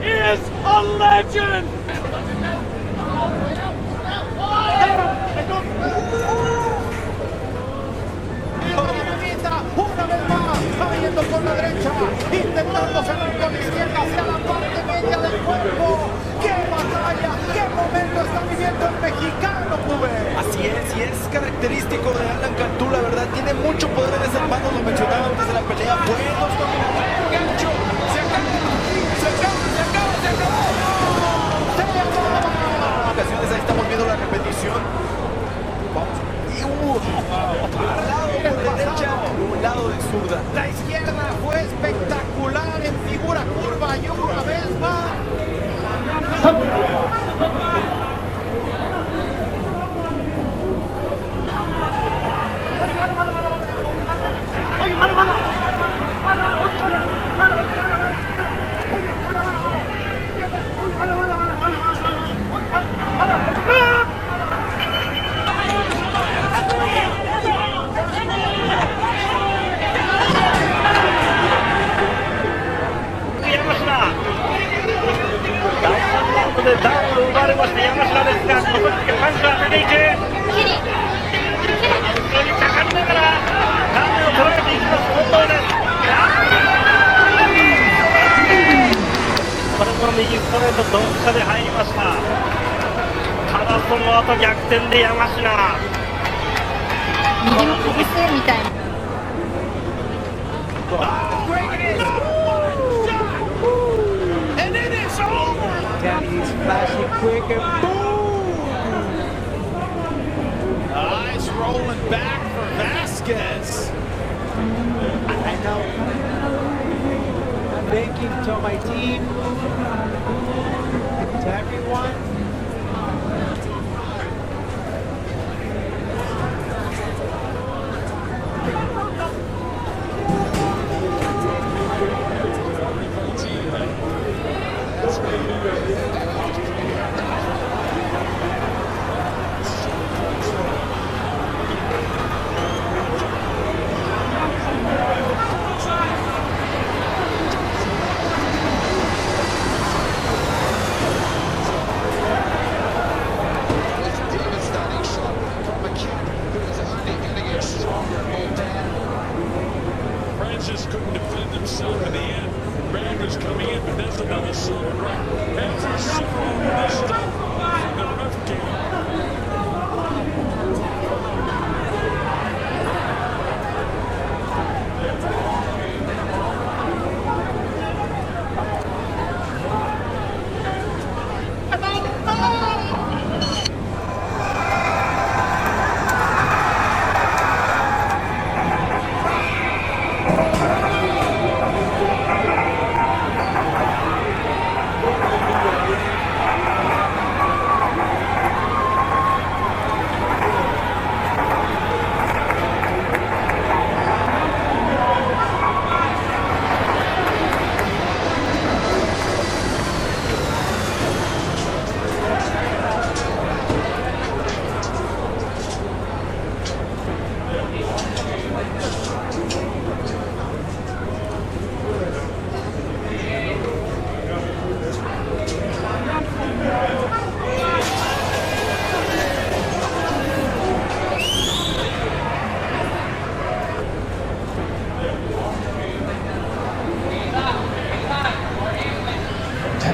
is a legend! Una vez más, saliendo con la derecha, intentando cerrar con la izquierda hacia la parte media del cuerpo. ¡Qué batalla! ¡Qué momento está viviendo el mexicano, Cube! Así es, y es característico de Alan Cantú, la verdad, tiene mucho poder en esas manos, lo mencionaba antes de la pelea, buenos combinaciones, el gancho, se acaba. Ocasiones, ahí estamos viendo la repetición. Vamos. Y al lado por derecha, un lado de zurda. La izquierda fue espectacular en figura curva y una vez más. And it is over! He's flashing quick and boom! Eyes rolling back for Vasquez. I know. Thank you to my team, to everyone. Francis couldn't defend himself in the end. Randers coming in, but that's another sword right. Every single missed in the ref game.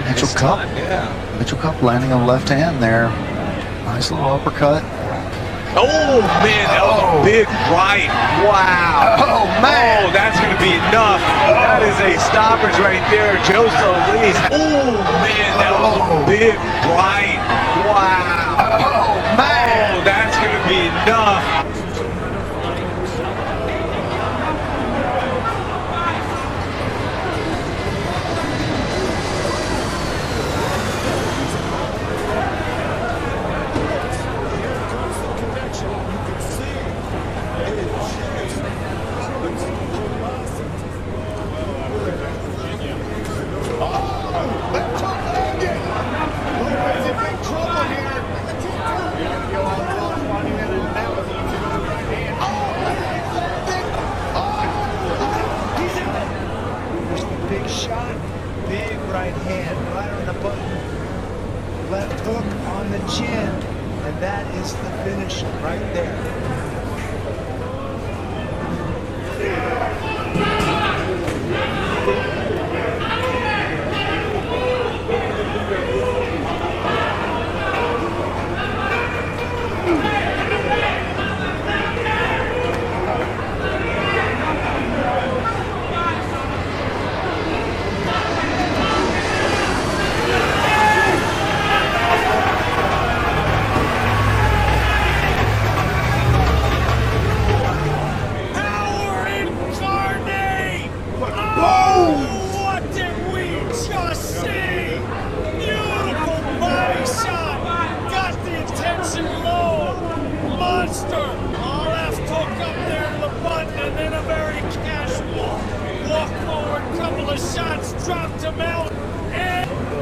Mitchell Cup. Yeah. Mitchell Cup landing on the left hand there. Nice little uppercut. Oh, man, that was a big right. Wow. Oh, man. Oh, that's going to be enough. That is a stoppage right there. Joe Solis. Oh, man, that was a big right. Wow. Oh, man. Oh, that's going to be enough. Lopez in big trouble here. right hand, right on the button. Left hook on the chin, and that is the finish right there.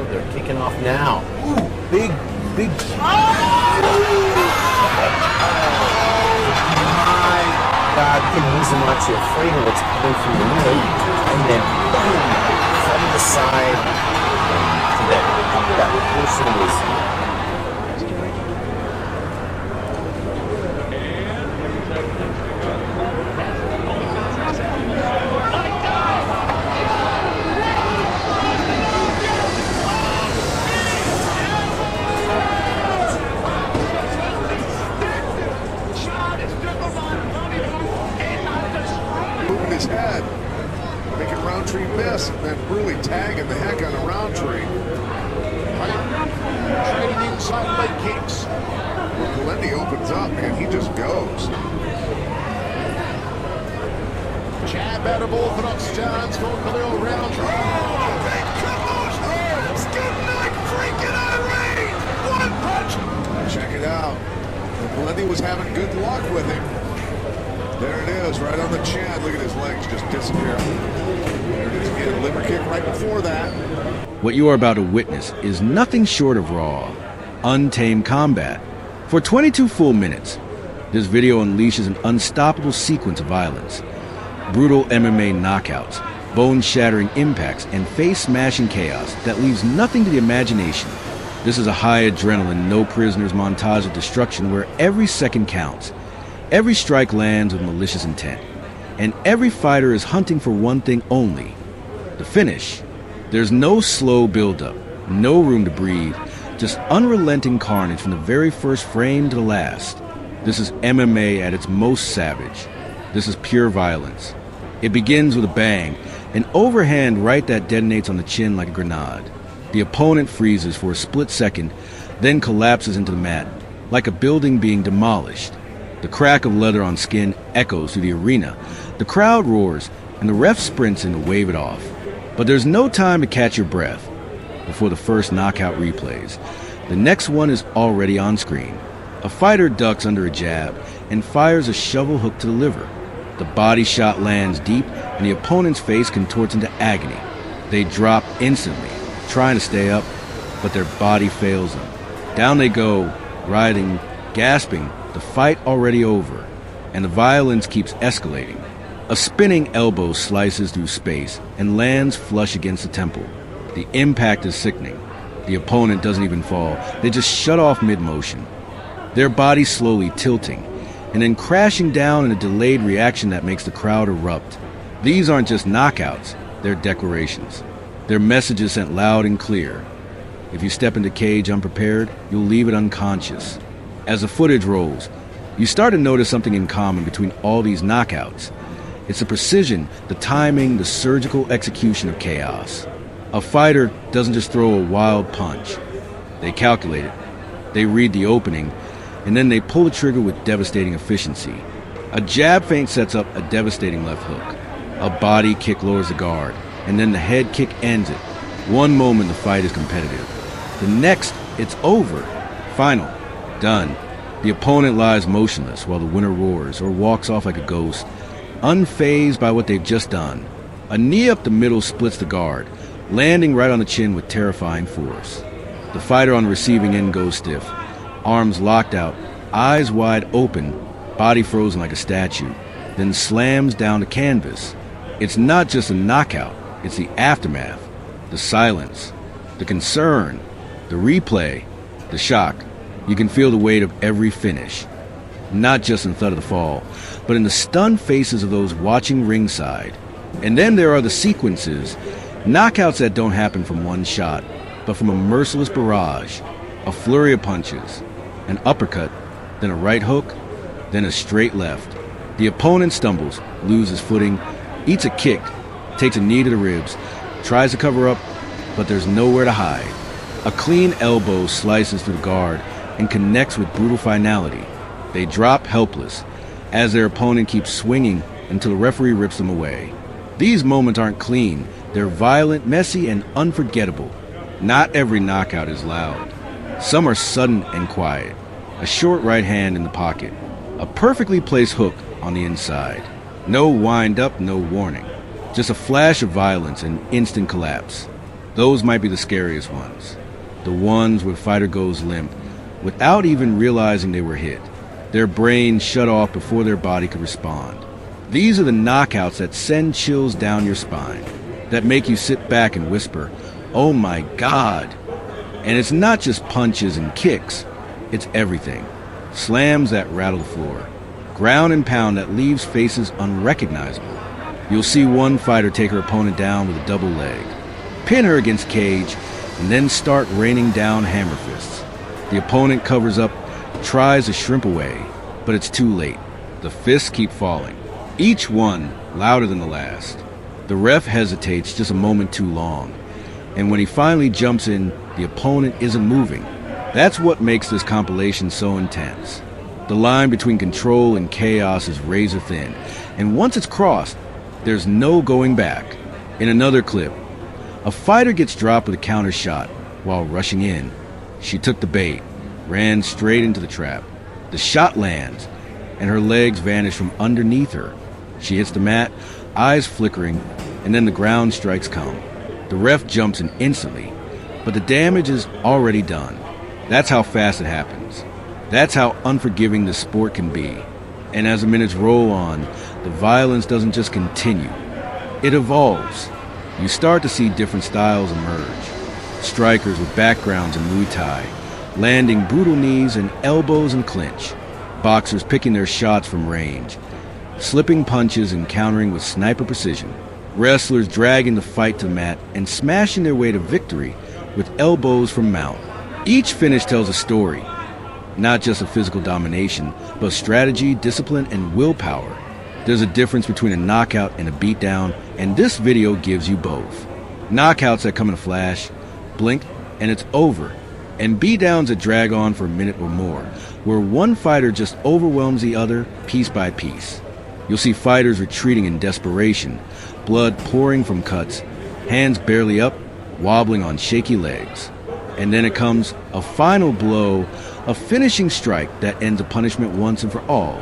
They're kicking off now. Ooh, big. Oh my God, you can easily not you're afraid of what's coming from the middle, and then boom, from the side to that person is. His head, making Roundtree miss, and then really tagging the heck out of Roundtree. Trading inside leg kicks. Well, Galendi opens up, man. He just goes. Jab out of orthodox stance for Khalil Roundtree. Oh, big combos! Skin knife freaking out of range! One punch! Check it out. Galendi was having good luck with him. There it is, right on the chin. Look at his legs just disappear. There it is again, liver kick right before that. What you are about to witness is nothing short of raw, untamed combat. For 22 full minutes, this video unleashes an unstoppable sequence of violence. Brutal MMA knockouts, bone-shattering impacts, and face-smashing chaos that leaves nothing to the imagination. This is a high-adrenaline, no-prisoners montage of destruction where every second counts. Every strike lands with malicious intent, and every fighter is hunting for one thing only, the finish. There's no slow build-up, no room to breathe, just unrelenting carnage from the very first frame to the last. This is MMA at its most savage. This is pure violence. It begins with a bang, an overhand right that detonates on the chin like a grenade. The opponent freezes for a split second, then collapses into the mat, like a building being demolished. The crack of leather on skin echoes through the arena. The crowd roars, and the ref sprints in to wave it off. But there's no time to catch your breath before the first knockout replays. The next one is already on screen. A fighter ducks under a jab and fires a shovel hook to the liver. The body shot lands deep, and the opponent's face contorts into agony. They drop instantly, trying to stay up, but their body fails them. Down they go, writhing, gasping, the fight already over, and the violence keeps escalating. A spinning elbow slices through space and lands flush against the temple. The impact is sickening. The opponent doesn't even fall. They just shut off mid-motion, their bodies slowly tilting, and then crashing down in a delayed reaction that makes the crowd erupt. These aren't just knockouts, they're declarations. They're messages sent loud and clear. If you step into cage unprepared, you'll leave it unconscious. As the footage rolls, you start to notice something in common between all these knockouts. It's the precision, the timing, the surgical execution of chaos. A fighter doesn't just throw a wild punch. They calculate it, they read the opening, and then they pull the trigger with devastating efficiency. A jab feint sets up a devastating left hook. A body kick lowers the guard, and then the head kick ends it. One moment the fight is competitive. The next, it's over. Final. Done. The opponent lies motionless while the winner roars or walks off like a ghost, unfazed by what they've just done. A knee up the middle splits the guard, landing right on the chin with terrifying force. The fighter on the receiving end goes stiff, arms locked out, eyes wide open, body frozen like a statue, then slams down the canvas. It's not just a knockout, it's the aftermath. The silence, the concern, the replay, the shock. You can feel the weight of every finish. Not just in the thud of the fall, but in the stunned faces of those watching ringside. And then there are the sequences, knockouts that don't happen from one shot, but from a merciless barrage, a flurry of punches, an uppercut, then a right hook, then a straight left. The opponent stumbles, loses footing, eats a kick, takes a knee to the ribs, tries to cover up, but there's nowhere to hide. A clean elbow slices through the guard and connects with brutal finality. They drop helpless as their opponent keeps swinging until the referee rips them away. These moments aren't clean. They're violent, messy, and unforgettable. Not every knockout is loud. Some are sudden and quiet. A short right hand in the pocket. A perfectly placed hook on the inside. No wind up, no warning. Just a flash of violence and instant collapse. Those might be the scariest ones. The ones where the fighter goes limp without even realizing they were hit. Their brain shut off before their body could respond. These are the knockouts that send chills down your spine, that make you sit back and whisper, "Oh my God." And it's not just punches and kicks, it's everything. Slams that rattle the floor, ground and pound that leaves faces unrecognizable. You'll see one fighter take her opponent down with a double leg, pin her against cage, and then start raining down hammer fists. The opponent covers up, tries to shrimp away, but it's too late. The fists keep falling, each one louder than the last. The ref hesitates just a moment too long, and when he finally jumps in, the opponent isn't moving. That's what makes this compilation so intense. The line between control and chaos is razor thin, and once it's crossed, there's no going back. In another clip, a fighter gets dropped with a counter shot while rushing in. She took the bait, ran straight into the trap. The shot lands, and her legs vanish from underneath her. She hits the mat, eyes flickering, and then the ground strikes come. The ref jumps in instantly, but the damage is already done. That's how fast it happens. That's how unforgiving the sport can be. And as the minutes roll on, the violence doesn't just continue. It evolves. You start to see different styles emerge. Strikers with backgrounds in Muay Thai, landing brutal knees and elbows and clinch. Boxers picking their shots from range, slipping punches and countering with sniper precision. Wrestlers dragging the fight to the mat and smashing their way to victory with elbows from mount. Each finish tells a story, not just of physical domination, but strategy, discipline, and willpower. There's a difference between a knockout and a beatdown, and this video gives you both. Knockouts that come in a flash, blink, and it's over. And beatdowns that drag on for a minute or more, where one fighter just overwhelms the other piece by piece. You'll see fighters retreating in desperation, blood pouring from cuts, hands barely up, wobbling on shaky legs. And then it comes a final blow, a finishing strike that ends a punishment once and for all.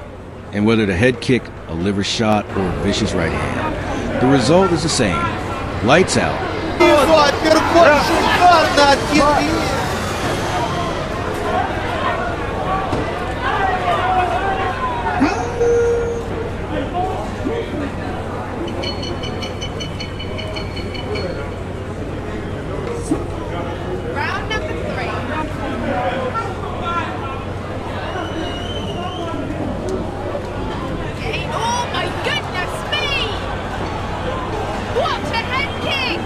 And whether the head kick, a liver shot, or a vicious right hand, the result is the same. Lights out. Round number 3. Oh my goodness me! What a head kick!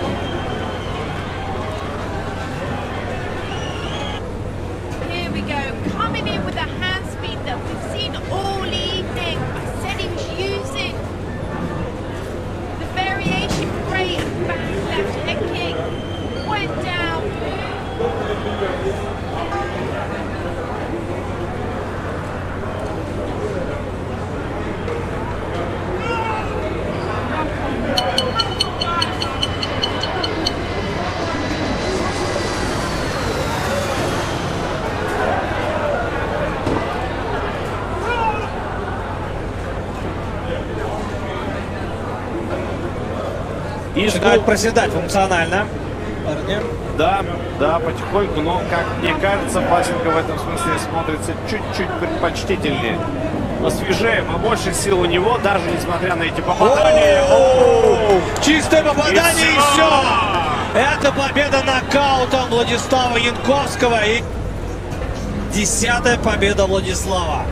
Here we go, coming in with a hand speed that we've seen all evening. I said he was using the variation great back left head kick. Went down. И начинают проседать функционально. Да, да, потихоньку, но, как мне кажется, Пасенко в этом смысле смотрится чуть-чуть предпочтительнее. Посвежее, побольше сил у него, даже несмотря на эти попадания. Чистое попадание и все! Это победа нокаутом Владислава Янковского и 10-я победа Владислава.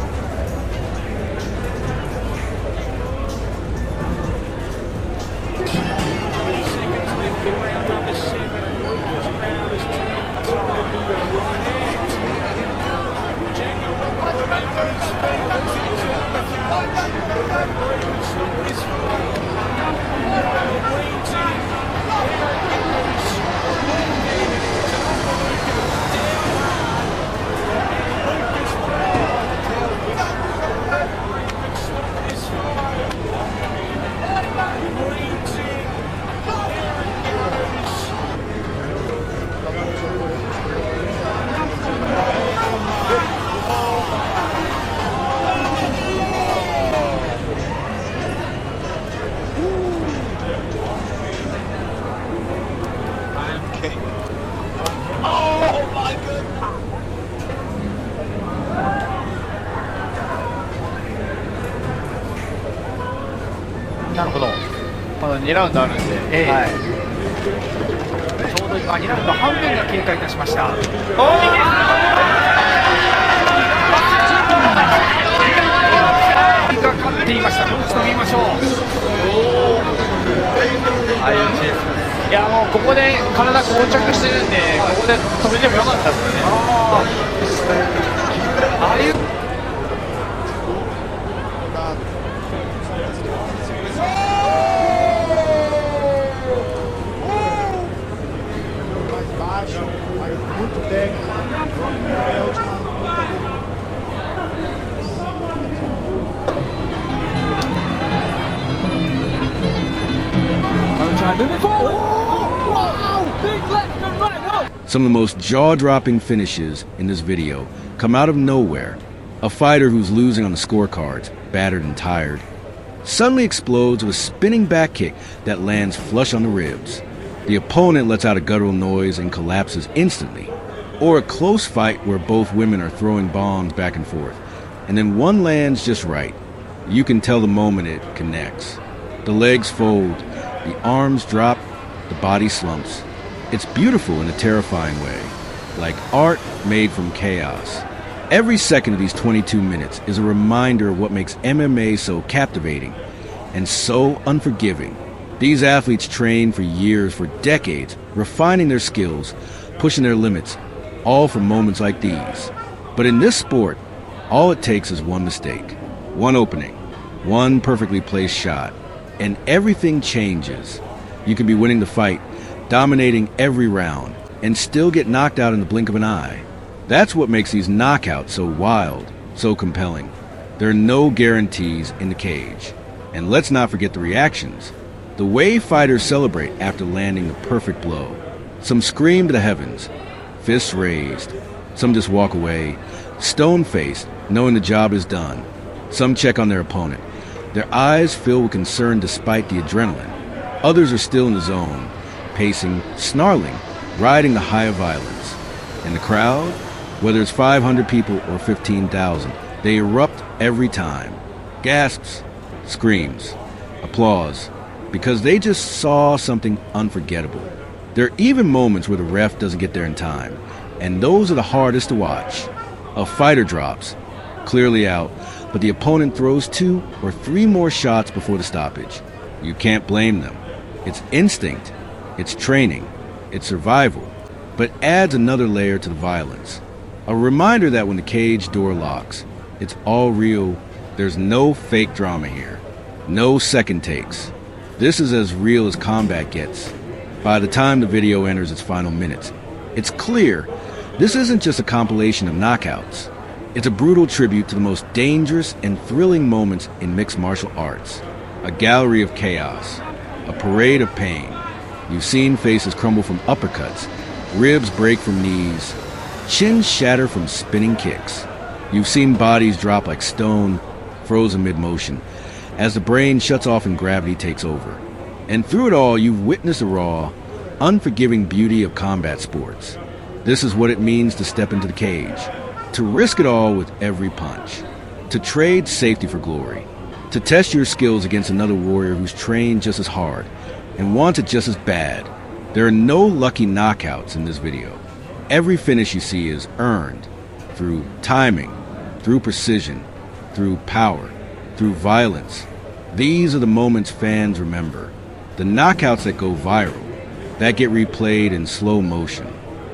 Oh my goodness! なるほど。まだ2ラウンドあるんで、はい、ちょうど今2ラウンド半分が経過いたしました。が勝っていました。もう一度見ましょう。いやもうここで体膠着してるんで、ここで止めてもよかったですよね。ああいうSome of the most jaw-dropping finishes in this video come out of nowhere. A fighter who's losing on the scorecards, battered and tired, suddenly explodes with a spinning back kick that lands flush on the ribs. The opponent lets out a guttural noise and collapses instantly. Or a close fight where both women are throwing bombs back and forth, and then one lands just right. You can tell the moment it connects. The legs fold, the arms drop, the body slumps. It's beautiful in a terrifying way, like art made from chaos. Every second of these 22 minutes is a reminder of what makes MMA so captivating and so unforgiving. These athletes train for years, for decades, refining their skills, pushing their limits, all for moments like these. But in this sport, all it takes is one mistake, one opening, one perfectly placed shot, and everything changes. You can be winning the fight, dominating every round, and still get knocked out in the blink of an eye. That's what makes these knockouts so wild, so compelling. There are no guarantees in the cage. And let's not forget the reactions. The way fighters celebrate after landing the perfect blow. Some scream to the heavens, fists raised. Some just walk away, stone-faced, knowing the job is done. Some check on their opponent, their eyes filled with concern despite the adrenaline. Others are still in the zone, pacing, snarling, riding the high of violence. And the crowd, whether it's 500 people or 15,000, they erupt every time. Gasps, screams, applause, because they just saw something unforgettable. There are even moments where the ref doesn't get there in time, and those are the hardest to watch. A fighter drops, clearly out, but the opponent throws 2 or 3 more shots before the stoppage. You can't blame them. It's instinct. It's training, it's survival, but adds another layer to the violence. A reminder that when the cage door locks, it's all real. There's no fake drama here, no second takes. This is as real as combat gets. By the time the video enters its final minutes, it's clear this isn't just a compilation of knockouts. It's a brutal tribute to the most dangerous and thrilling moments in mixed martial arts. A gallery of chaos, a parade of pain. You've seen faces crumble from uppercuts, ribs break from knees, chins shatter from spinning kicks. You've seen bodies drop like stone, frozen mid-motion, as the brain shuts off and gravity takes over. And through it all, you've witnessed the raw, unforgiving beauty of combat sports. This is what it means to step into the cage, to risk it all with every punch, to trade safety for glory, to test your skills against another warrior who's trained just as hard and wants it just as bad. There are no lucky knockouts in this video. Every finish you see is earned through timing, through precision, through power, through violence. These are the moments fans remember. The knockouts that go viral, that get replayed in slow motion,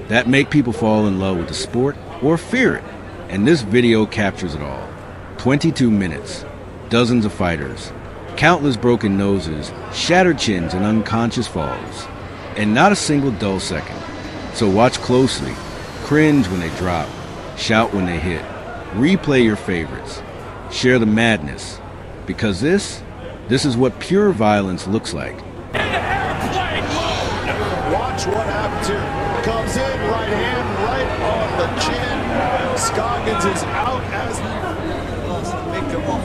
that make people fall in love with the sport or fear it. And this video captures it all. 22 minutes, dozens of fighters, countless broken noses, shattered chins, and unconscious falls. And not a single dull second. So watch closely, cringe when they drop, shout when they hit, replay your favorites, share the madness, because this is what pure violence looks like. Watch what happened to comes in, right hand right on the chin. Scoggins is out as make him off.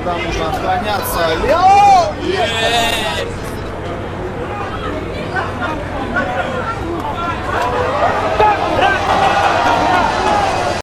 Когда нужно отклоняться.